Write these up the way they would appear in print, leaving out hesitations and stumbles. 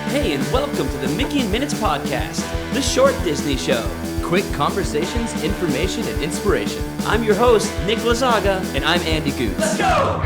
Hey, and welcome to the Mickey in Minutes podcast, the short Disney show. Quick conversations, information, and inspiration. I'm your host, Nick Lazaga. And I'm Andy Goots. Let's go!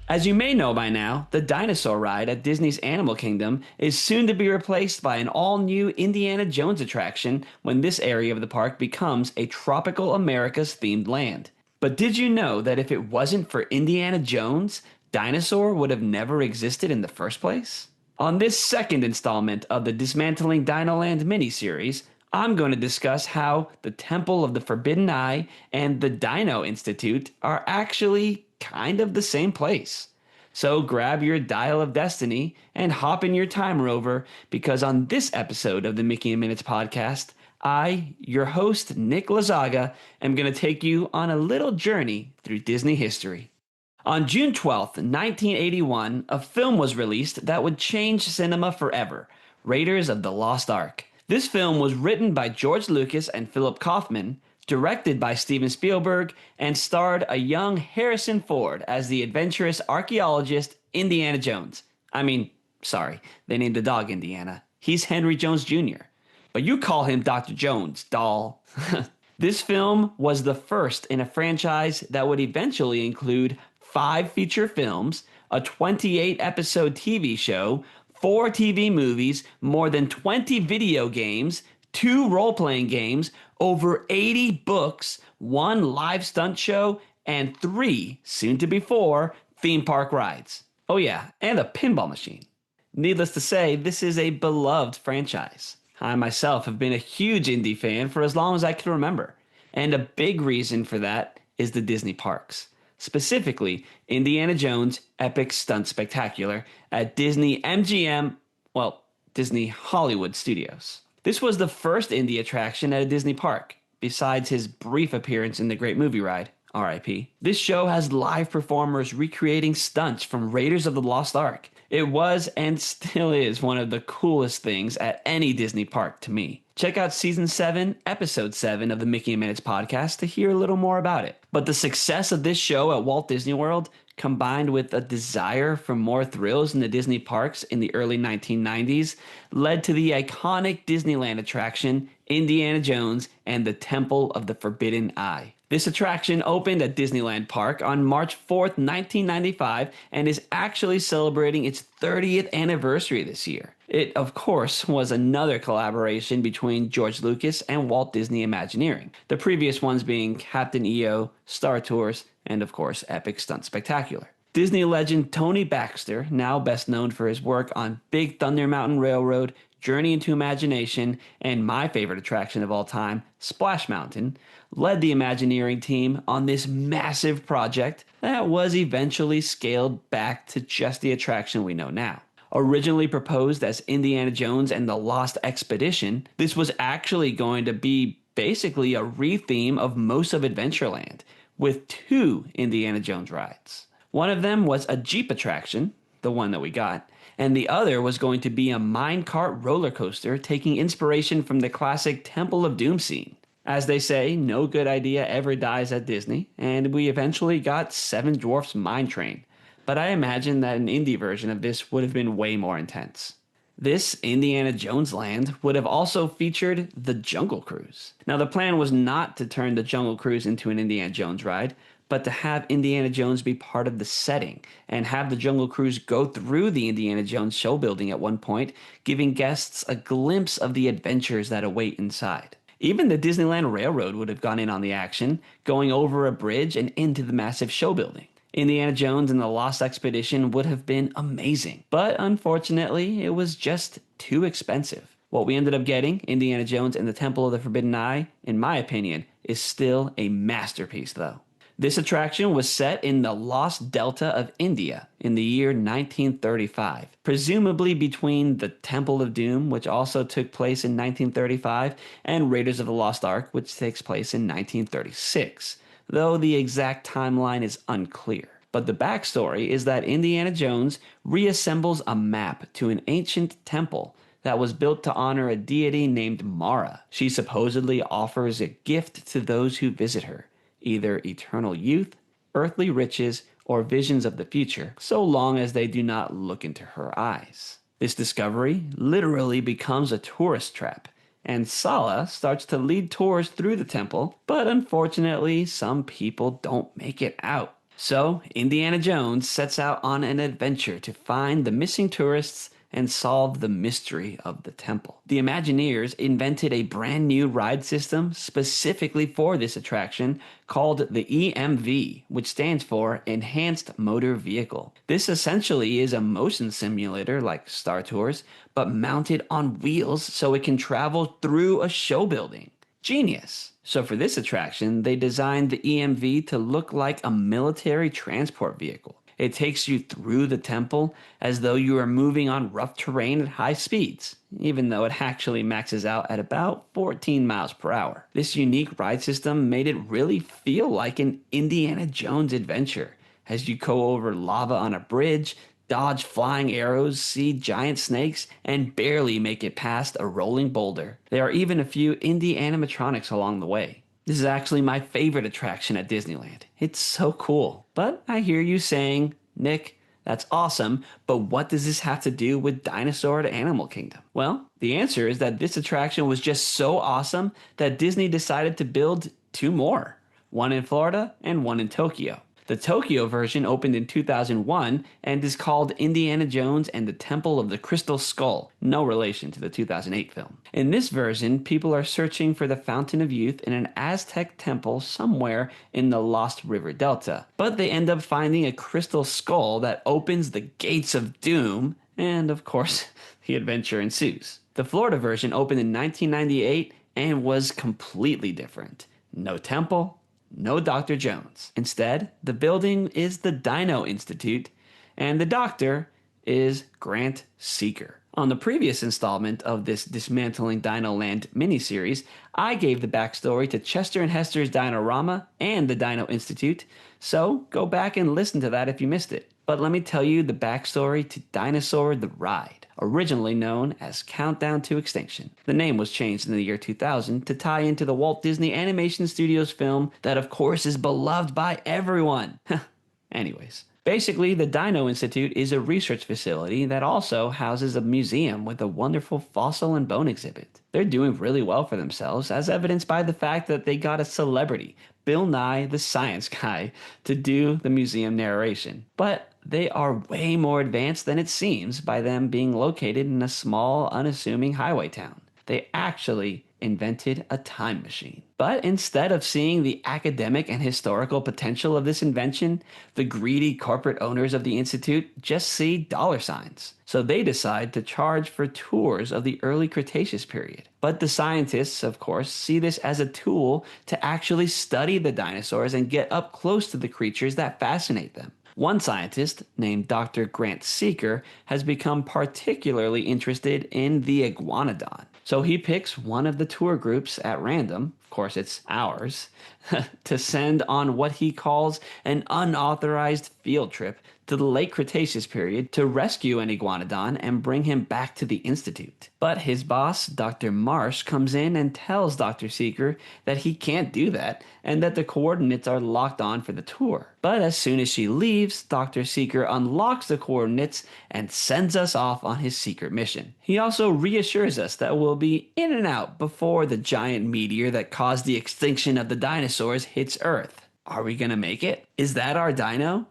As you may know by now, the Dinosaur ride at Disney's Animal Kingdom is soon to be replaced by an all-new Indiana Jones attraction when this area of the park becomes a Tropical Americas themed land. But did you know that if it wasn't for Indiana Jones, Dinosaur would have never existed in the first place? On this second installment of the Dismantling DinoLand miniseries, I'm going to discuss how the Temple of the Forbidden Eye and the Dino Institute are actually kind of the same place. So grab your Dial of Destiny and hop in your time rover, because on this episode of the Mickey in Minutes podcast, I, your host, Nick Lazaga, am going to take you on a little journey through Disney history. On June 12th, 1981, a film was released that would change cinema forever, Raiders of the Lost Ark. This film was written by George Lucas and Philip Kaufman, directed by Steven Spielberg, and starred a young Harrison Ford as the adventurous archaeologist Indiana Jones. Sorry, they named the dog Indiana. He's Henry Jones Jr., but you call him Dr. Jones, doll. This film was the first in a franchise that would eventually include 5 feature films, a 28-episode TV show, 4 TV movies, more than 20 video games, 2 role-playing games, over 80 books, 1 live stunt show, and 3, soon to be 4, theme park rides. Oh yeah, and a pinball machine. Needless to say, this is a beloved franchise. I myself have been a huge Indy fan for as long as I can remember, and a big reason for that is the Disney parks. Specifically, Indiana Jones Epic Stunt Spectacular at Disney Disney Hollywood Studios. This was the first Indy attraction at a Disney park, besides his brief appearance in the Great Movie Ride, R.I.P. This show has live performers recreating stunts from Raiders of the Lost Ark. It was and still is one of the coolest things at any Disney park to me. Check out Season 7, Episode 7 of the Mickey in Minutes podcast to hear a little more about it. But the success of this show at Walt Disney World, combined with a desire for more thrills in the Disney parks in the early 1990s, led to the iconic Disneyland attraction, Indiana Jones and the Temple of the Forbidden Eye. This attraction opened at Disneyland Park on March 4th, 1995, and is actually celebrating its 30th anniversary this year. It, of course, was another collaboration between George Lucas and Walt Disney Imagineering, the previous ones being Captain EO, Star Tours, and of course, Epic Stunt Spectacular. Disney legend Tony Baxter, now best known for his work on Big Thunder Mountain Railroad, Journey into Imagination, and my favorite attraction of all time, Splash Mountain, led the Imagineering team on this massive project that was eventually scaled back to just the attraction we know now. Originally proposed as Indiana Jones and the Lost Expedition, this was actually going to be basically a re-theme of most of Adventureland, with 2 Indiana Jones rides. One of them was a Jeep attraction, the one that we got, and the other was going to be a minecart roller coaster taking inspiration from the classic Temple of Doom scene. As they say, no good idea ever dies at Disney, and we eventually got Seven Dwarfs Mine Train, but I imagine that an Indy version of this would have been way more intense. This Indiana Jones land would have also featured the Jungle Cruise. Now, the plan was not to turn the Jungle Cruise into an Indiana Jones ride, but to have Indiana Jones be part of the setting and have the Jungle Cruise go through the Indiana Jones show building at one point, giving guests a glimpse of the adventures that await inside. Even the Disneyland Railroad would have gone in on the action, going over a bridge and into the massive show building. Indiana Jones and the Lost Expedition would have been amazing, but unfortunately, it was just too expensive. What we ended up getting, Indiana Jones and the Temple of the Forbidden Eye, in my opinion, is still a masterpiece though. This attraction was set in the Lost Delta of India in the year 1935, presumably between the Temple of Doom, which also took place in 1935, and Raiders of the Lost Ark, which takes place in 1936, though the exact timeline is unclear. But the backstory is that Indiana Jones reassembles a map to an ancient temple that was built to honor a deity named Mara. She supposedly offers a gift to those who visit her, either eternal youth, earthly riches, or visions of the future, so long as they do not look into her eyes. This discovery literally becomes a tourist trap, and Sala starts to lead tours through the temple, but unfortunately, some people don't make it out. So, Indiana Jones sets out on an adventure to find the missing tourists and solve the mystery of the temple. The Imagineers invented a brand new ride system specifically for this attraction called the EMV, which stands for Enhanced Motor Vehicle. This essentially is a motion simulator like Star Tours, but mounted on wheels so it can travel through a show building. Genius. So for this attraction, they designed the EMV to look like a military transport vehicle. It takes you through the temple as though you are moving on rough terrain at high speeds, even though it actually maxes out at about 14 miles per hour. This unique ride system made it really feel like an Indiana Jones adventure, as you go over lava on a bridge, dodge flying arrows, see giant snakes, and barely make it past a rolling boulder. There are even a few Indy animatronics along the way. This is actually my favorite attraction at Disneyland. It's so cool. But I hear you saying, Nick, that's awesome, but what does this have to do with Dinosaur at Animal Kingdom? Well, the answer is that this attraction was just so awesome that Disney decided to build two more, one in Florida and one in Tokyo. The Tokyo version opened in 2001 and is called Indiana Jones and the Temple of the Crystal Skull, no relation to the 2008 film. In this version, people are searching for the Fountain of Youth in an Aztec temple somewhere in the Lost River Delta, but they end up finding a crystal skull that opens the gates of doom, and of course, the adventure ensues. The Florida version opened in 1998 and was completely different. No temple, no Dr. Jones. Instead, the building is the Dino Institute, and the doctor is Grant Seeker. On the previous installment of this Dismantling DinoLand miniseries, I gave the backstory to Chester and Hester's Dinorama and the Dino Institute, so go back and listen to that if you missed it. But let me tell you the backstory to Dinosaur the Ride, originally known as Countdown to Extinction. The name was changed in the year 2000 to tie into the Walt Disney Animation Studios film that of course is beloved by everyone. Anyways, basically the Dino Institute is a research facility that also houses a museum with a wonderful fossil and bone exhibit. They're doing really well for themselves, as evidenced by the fact that they got a celebrity, Bill Nye the Science Guy, to do the museum narration. But they are way more advanced than it seems by them being located in a small, unassuming highway town. They actually invented a time machine. But instead of seeing the academic and historical potential of this invention, the greedy corporate owners of the Institute just see dollar signs. So they decide to charge for tours of the early Cretaceous period. But the scientists, of course, see this as a tool to actually study the dinosaurs and get up close to the creatures that fascinate them. One scientist, named Dr. Grant Seeker, has become particularly interested in the iguanodon. So he picks one of the tour groups at random, of course it's ours, to send on what he calls an unauthorized field trip to the late Cretaceous period to rescue an iguanodon and bring him back to the Institute. But his boss, Dr. Marsh, comes in and tells Dr. Seeker that he can't do that and that the coordinates are locked on for the tour. But as soon as she leaves, Dr. Seeker unlocks the coordinates and sends us off on his secret mission. He also reassures us that we'll be in and out before the giant meteor that caused the extinction of the dinosaurs hits Earth. Are we gonna make it? Is that our dino?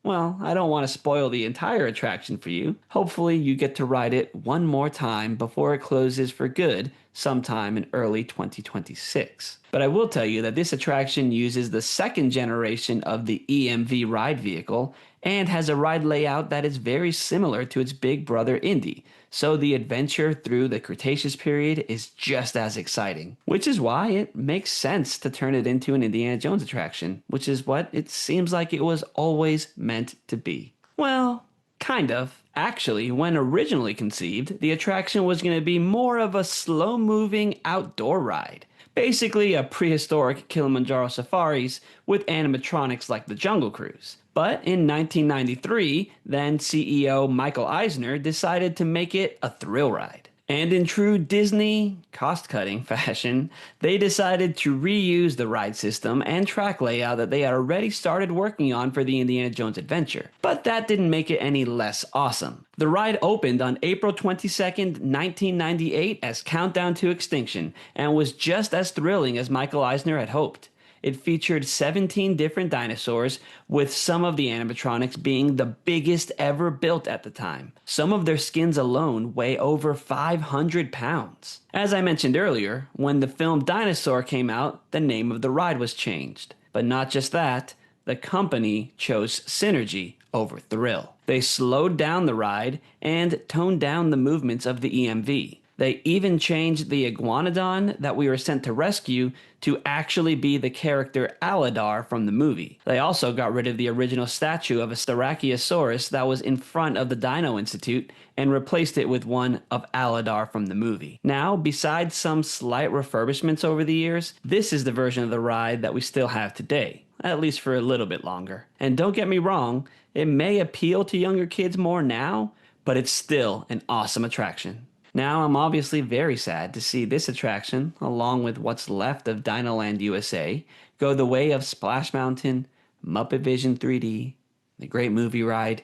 Well, I don't want to spoil the entire attraction for you. Hopefully you get to ride it one more time before it closes for good sometime in early 2026. But I will tell you that this attraction uses the second generation of the EMV ride vehicle and has a ride layout that is very similar to its big brother Indy. So the adventure through the Cretaceous period is just as exciting, which is why it makes sense to turn it into an Indiana Jones attraction, which is what it seems like it was always meant to be. Well, kind of. Actually, when originally conceived, the attraction was going to be more of a slow-moving outdoor ride. Basically a prehistoric Kilimanjaro safaris with animatronics like the Jungle Cruise. But in 1993, then CEO Michael Eisner decided to make it a thrill ride. And in true Disney cost-cutting fashion, they decided to reuse the ride system and track layout that they had already started working on for the Indiana Jones adventure. But that didn't make it any less awesome. The ride opened on April 22nd, 1998 as Countdown to Extinction, and was just as thrilling as Michael Eisner had hoped. It featured 17 different dinosaurs, with some of the animatronics being the biggest ever built at the time. Some of their skins alone weigh over 500 pounds. As I mentioned earlier, when the film Dinosaur came out, the name of the ride was changed. But not just that, the company chose synergy over thrill. They slowed down the ride and toned down the movements of the EMV. They even changed the iguanodon that we were sent to rescue to actually be the character Aladar from the movie. They also got rid of the original statue of a Styracosaurus that was in front of the Dino Institute and replaced it with one of Aladar from the movie. Now, besides some slight refurbishments over the years, this is the version of the ride that we still have today, at least for a little bit longer. And don't get me wrong, it may appeal to younger kids more now, but it's still an awesome attraction. Now, I'm obviously very sad to see this attraction, along with what's left of DinoLand USA, go the way of Splash Mountain, Muppet Vision 3D, The Great Movie Ride,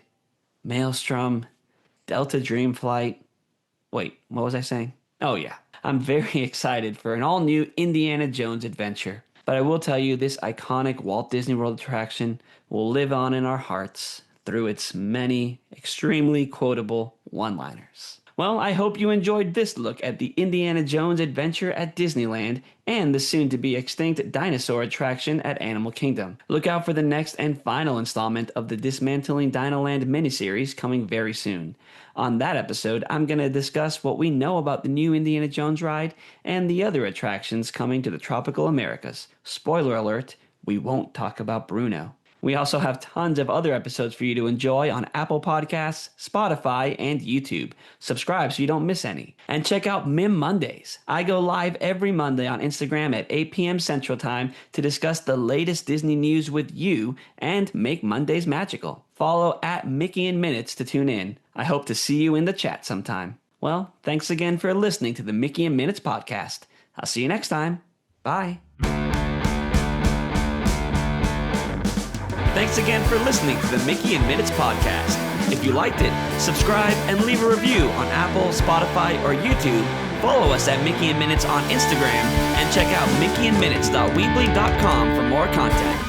Maelstrom, Delta Dream Flight. Wait, what was I saying? Oh yeah, I'm very excited for an all-new Indiana Jones adventure. But I will tell you, this iconic Walt Disney World attraction will live on in our hearts through its many extremely quotable one-liners. Well, I hope you enjoyed this look at the Indiana Jones adventure at Disneyland and the soon-to-be extinct dinosaur attraction at Animal Kingdom. Look out for the next and final installment of the Dismantling DinoLand miniseries coming very soon. On that episode, I'm going to discuss what we know about the new Indiana Jones ride and the other attractions coming to the tropical Americas. Spoiler alert, we won't talk about Bruno. We also have tons of other episodes for you to enjoy on Apple Podcasts, Spotify, and YouTube. Subscribe so you don't miss any. And check out Mim Mondays. I go live every Monday on Instagram at 8 p.m. Central Time to discuss the latest Disney news with you and make Mondays magical. Follow at Mickey in Minutes to tune in. I hope to see you in the chat sometime. Well, thanks again for listening to the Mickey in Minutes podcast. I'll see you next time. Bye. Thanks again for listening to the Mickey in Minutes podcast. If you liked it, subscribe and leave a review on Apple, Spotify, or YouTube. Follow us at Mickey in Minutes on Instagram and check out mickeyinminutes.weebly.com for more content.